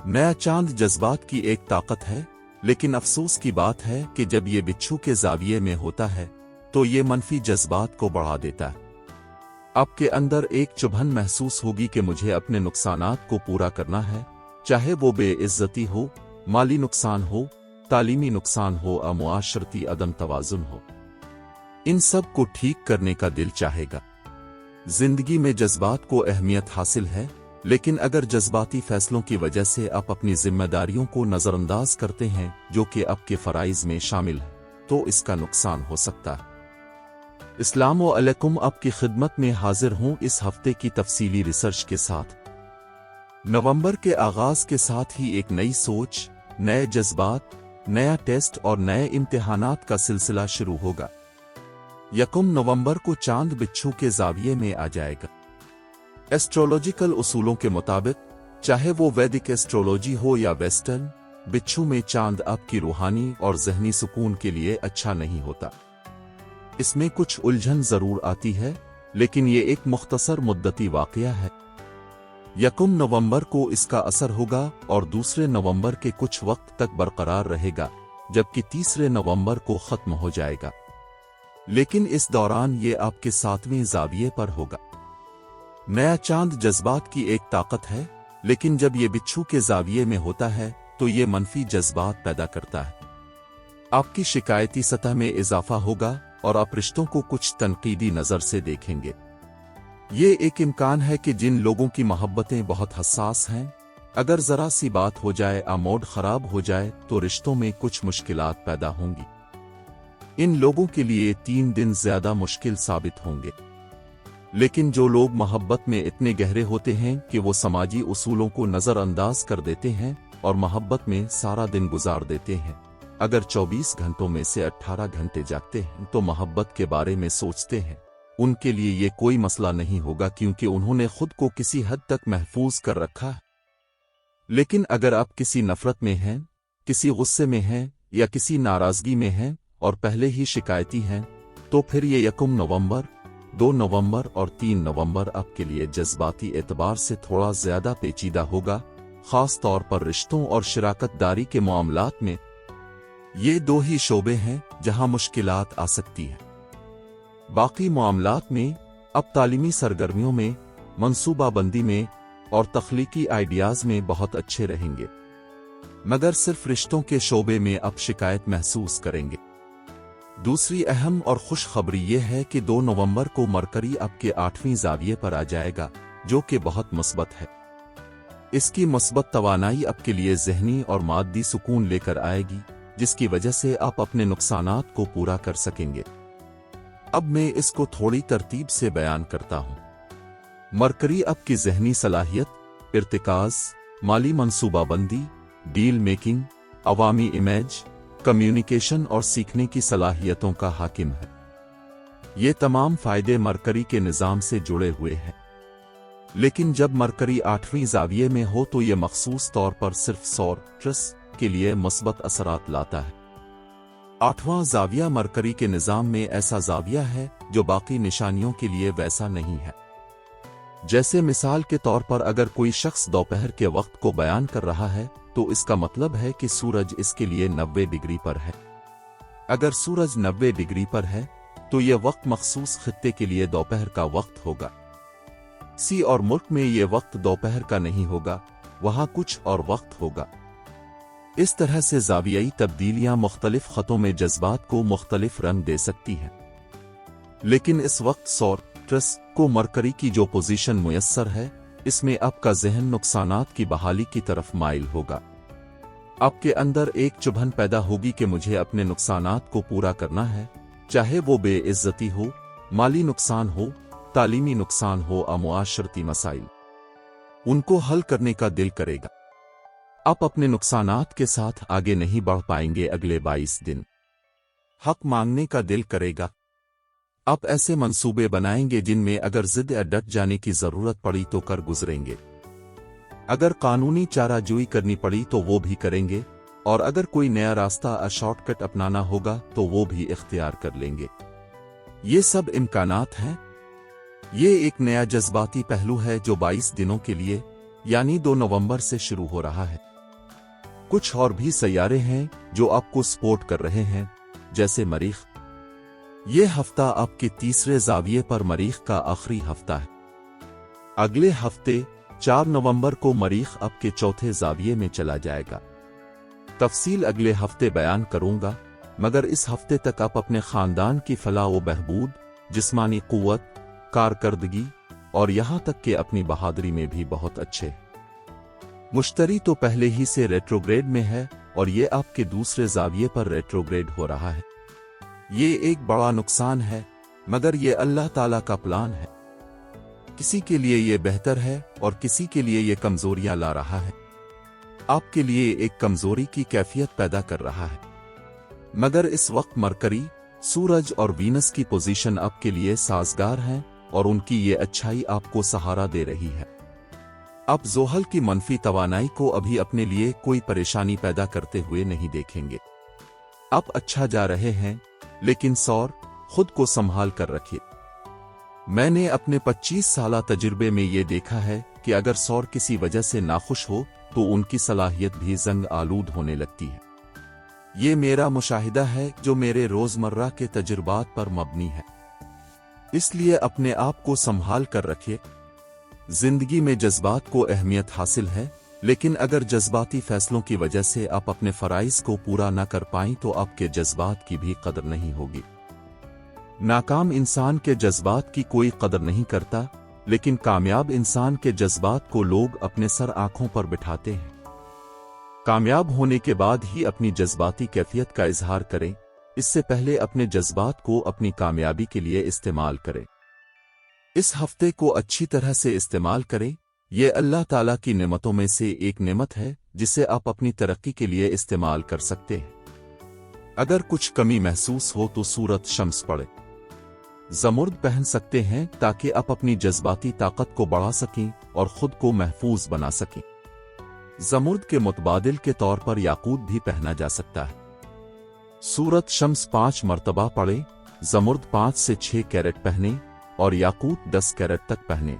नया चांद जज्बात की एक ताकत है, लेकिन अफसोस की बात है कि जब ये बिच्छू के जाविये में होता है तो ये मनफी जज्बात को बढ़ा देता है। आपके अंदर एक चुभन महसूस होगी कि मुझे अपने नुकसानात को पूरा करना है, चाहे वो बेइज्जती हो, माली नुकसान हो, तालीमी नुकसान हो या मुआशरती अदम तवाजुन हो। इन सब को ठीक करने का दिल चाहेगा। जिंदगी में जज्बात को अहमियत हासिल है, लेकिन अगर जज्बाती फैसलों की वजह से आप अपनी जिम्मेदारियों को नजरअंदाज करते हैं जो कि आपके फराइज में शामिल है, तो इसका नुकसान हो सकता है। अस्सलामु अलैकुम, आपकी खिदमत में हाजिर हूं इस हफ्ते की तफसीली रिसर्च के साथ। नवंबर के आगाज के साथ ही एक नई सोच, नए जज्बात, नया टेस्ट और नए इम्तिहानात का सिलसिला शुरू होगा। 1 नवंबर को चांद बिच्छू के जाविये में आ जाएगा। एस्ट्रोलॉजिकल उसूलों के मुताबिक, चाहे वो वैदिक एस्ट्रोलॉजी हो या वेस्टर्न, बिच्छू में चांद आपकी रूहानी और ज़हनी सुकून के लिए अच्छा नहीं होता। इसमें कुछ उलझन जरूर आती है, लेकिन ये एक मुख्तसर मुद्दती वाक़या है। 1 नवंबर को इसका असर होगा और 2 नवंबर के कुछ वक्त तक बरकरार रहेगा, जबकि 3 नवंबर को ख़त्म हो जाएगा। लेकिन इस दौरान ये आपके 7वें जाविये पर होगा। नया चांद जज्बात की एक ताकत है, लेकिन जब ये बिच्छू के जाविये में होता है तो ये मनफी जज्बात पैदा करता है। आपकी शिकायती सतह में इजाफा होगा और आप रिश्तों को कुछ तनकीदी नजर से देखेंगे। ये एक इम्कान है कि जिन लोगों की मोहब्बतें बहुत हसास हैं, अगर जरा सी बात हो जाए या मूड खराब हो जाए तो रिश्तों में कुछ मुश्किलात पैदा होंगी। इन लोगों के लिए 3 दिन ज्यादा मुश्किल साबित होंगे। लेकिन जो लोग मोहब्बत में इतने गहरे होते हैं कि वो समाजी उसूलों को नजरअंदाज कर देते हैं और मोहब्बत में सारा दिन गुजार देते हैं, अगर 24 घंटों में से 18 घंटे जागते हैं तो मोहब्बत के बारे में सोचते हैं, उनके लिए ये कोई मसला नहीं होगा, क्योंकि उन्होंने खुद को किसी हद तक महफूज कर रखा है। लेकिन अगर आप किसी नफरत में हैं, किसी गुस्से में हैं या किसी नाराजगी में हैं और पहले ही शिकायती हैं, तो फिर ये 1 नवंबर, 2 नवंबर और 3 नवंबर आपके लिए जज्बाती एतबार से थोड़ा ज्यादा पेचीदा होगा, खास तौर पर रिश्तों और शराकतदारी के मामलात में। ये 2 ही शोबे हैं जहां मुश्किलात आ सकती हैं। बाकी मामलात में अब तालीमी सरगर्मियों में, मंसूबाबंदी में और तख्लीकी आइडियाज में बहुत अच्छे रहेंगे, मगर सिर्फ रिश्तों के शोबे में अब शिकायत महसूस करेंगे। दूसरी अहम और खुश खबरी यह है कि 2 नवंबर को मरकरी आपके 8वें जाविये पर आ जाएगा, जो कि बहुत मुस्बत है। इसकी मुस्बत तवानाई आपके लिए ज़हनी और मादी सुकून लेकर आएगी, जिसकी वजह से आप अपने नुकसानात को पूरा कर सकेंगे। अब मैं इसको थोड़ी तरतीब से बयान करता हूं। मरकरी आपकी ज़हनी सलाहियत, इर्तिकाज़, माली मंसूबाबंदी, डील मेकिंग, अवामी इमेज, कम्युनिकेशन और सीखने की सलाहियतों का हाकिम है। ये तमाम फायदे मरकरी के निज़ाम से जुड़े हुए हैं। लेकिन जब मरकरी 8वें जाविये में हो तो ये मखसूस तौर पर सिर्फ सौर ट्रस के लिए मुस्बत असरात लाता है। 8वां जाविया मरकरी के निज़ाम में ऐसा जाविया है जो बाकी निशानियों के लिए वैसा नहीं है। जैसे मिसाल के तौर पर अगर कोई शख्स दोपहर के वक्त को बयान कर रहा है तो इसका मतलब है कि सूरज इसके लिए 90 डिग्री पर है। अगर सूरज 90 डिग्री पर है तो यह वक्त मखसूस खित्ते के लिए दोपहर का वक्त होगा। सी और मुल्क में यह वक्त दोपहर का नहीं होगा, वहां कुछ और वक्त होगा। इस तरह से जावियाई तब्दीलियां मुख्तलिफ खतों में जज्बात को मुख्तलिफ रंग दे सकती हैं। लेकिन इस वक्त सौर ट्रस को मरकरी की जो पोजीशन मुयस्सर है, इसमें आपका जहन नुकसानात की बहाली की तरफ माइल होगा। आपके अंदर एक चुभन पैदा होगी कि मुझे अपने नुकसानात को पूरा करना है, चाहे वो बेइज्जती हो, माली नुकसान हो, तालीमी नुकसान हो या मुआशरती मसाइल। उनको हल करने का दिल करेगा। आप अपने नुकसानात के साथ आगे नहीं बढ़ पाएंगे। अगले 22 दिन हक मांगने का दिल करेगा। आप ऐसे मंसूबे बनाएंगे जिनमें अगर जिद या डट जाने की जरूरत पड़ी तो कर गुजरेंगे। अगर कानूनी चाराजोई करनी पड़ी तो वो भी करेंगे, और अगर कोई नया रास्ता या शॉर्टकट अपनाना होगा तो वो भी इख्तियार कर लेंगे। ये सब इम्कानात हैं। ये एक नया जज्बाती पहलू है जो 22 दिनों के लिए यानी 2 नवंबर से शुरू हो रहा है। कुछ और भी सैयारे हैं जो आपको सपोर्ट कर रहे हैं, जैसे मरीख। ये हफ्ता आपके तीसरे ज़ाविये पर मरीख का आखिरी हफ्ता है। अगले हफ्ते 4 नवंबर को मरीख आपके चौथे ज़ाविये में चला जाएगा। तफसील अगले हफ्ते बयान करूंगा, मगर इस हफ्ते तक आप अपने खानदान की फलाह व बहबूद, जिस्मानी कुव्वत, कारकर्दगी और यहां तक कि अपनी बहादुरी में भी बहुत अच्छे। मुश्तरी तो पहले ही से रेट्रोग्रेड में है और ये आपके दूसरे ज़ाविये पर रेट्रोग्रेड हो रहा है। ये एक बड़ा नुकसान है, मगर ये अल्लाह ताला का प्लान है। किसी के लिए ये बेहतर है और किसी के लिए ये कमजोरियां ला रहा है। आपके लिए एक कमजोरी की कैफियत पैदा कर रहा है, मगर इस वक्त मरकरी, सूरज और वीनस की पोजीशन आपके लिए साजगार हैं और उनकी ये अच्छाई आपको सहारा दे रही है। आप ज़ोहल की मनफी तवानाई को अभी अपने लिए कोई परेशानी पैदा करते हुए नहीं देखेंगे। आप अच्छा जा रहे हैं, लेकिन सौर, खुद को संभाल कर रखिए। मैंने अपने 25 साला तजुर्बे में ये देखा है कि अगर सौर किसी वजह से नाखुश हो तो उनकी सलाहियत भी जंग आलूद होने लगती है। ये मेरा मुशाहिदा है जो मेरे रोजमर्रा के तजुर्बात पर मबनी है। इसलिए अपने आप को संभाल कर रखिए। जिंदगी में जज्बात को अहमियत हासिल है, लेकिन अगर जज्बाती फैसलों की वजह से आप अपने फराइज को पूरा न कर पाएं तो आपके जज्बात की भी कदर नहीं होगी। नाकाम इंसान के जज्बात की कोई कदर नहीं करता, लेकिन कामयाब इंसान के जज्बात को लोग अपने सर आंखों पर बिठाते हैं। कामयाब होने के बाद ही अपनी जज्बाती कैफियत का इजहार करें, इससे पहले अपने जज्बात को अपनी कामयाबी के लिए इस्तेमाल करें। इस हफ्ते को अच्छी तरह से इस्तेमाल करें। यह अल्लाह ताला की नेमतों में से एक नेमत है जिसे आप अपनी तरक्की के लिए इस्तेमाल कर सकते हैं। अगर कुछ कमी महसूस हो तो सूरत शम्स पढ़े। ज़मुर्द पहन सकते हैं ताकि आप अपनी जज्बाती ताकत को बढ़ा सकें और खुद को महफूज बना सकें। ज़मुर्द के मुतबादिल के तौर पर याकूत भी पहना जा सकता है। सूरत शम्स 5 मरतबा पढ़े, ज़मुर्द 5 से 6 कैरेट पहने और याकूत 10 कैरेट तक पहने।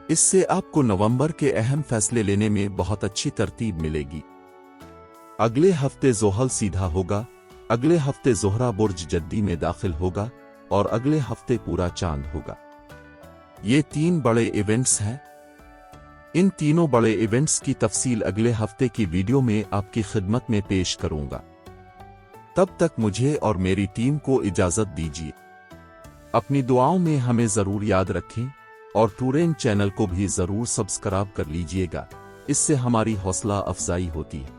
इससे आपको नवंबर के अहम फैसले लेने में बहुत अच्छी तरतीब मिलेगी। अगले हफ्ते ज़ोहल सीधा होगा, अगले हफ्ते ज़ोहरा बुर्ज जद्दी में दाखिल होगा और अगले हफ्ते पूरा चांद होगा। ये 3 बड़े इवेंट्स हैं। इन तीनों बड़े इवेंट्स की तफसील अगले हफ्ते की वीडियो में आपकी खिदमत में पेश करूंगा। तब तक मुझे और मेरी टीम को इजाजत दीजिए। अपनी दुआओं में हमें जरूर याद रखें और टूरेन चैनल को भी जरूर सब्सक्राइब कर लीजिएगा, इससे हमारी हौसला अफजाई होती है।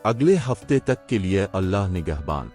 अगले हफ्ते तक के लिए अल्लाह निगहबान।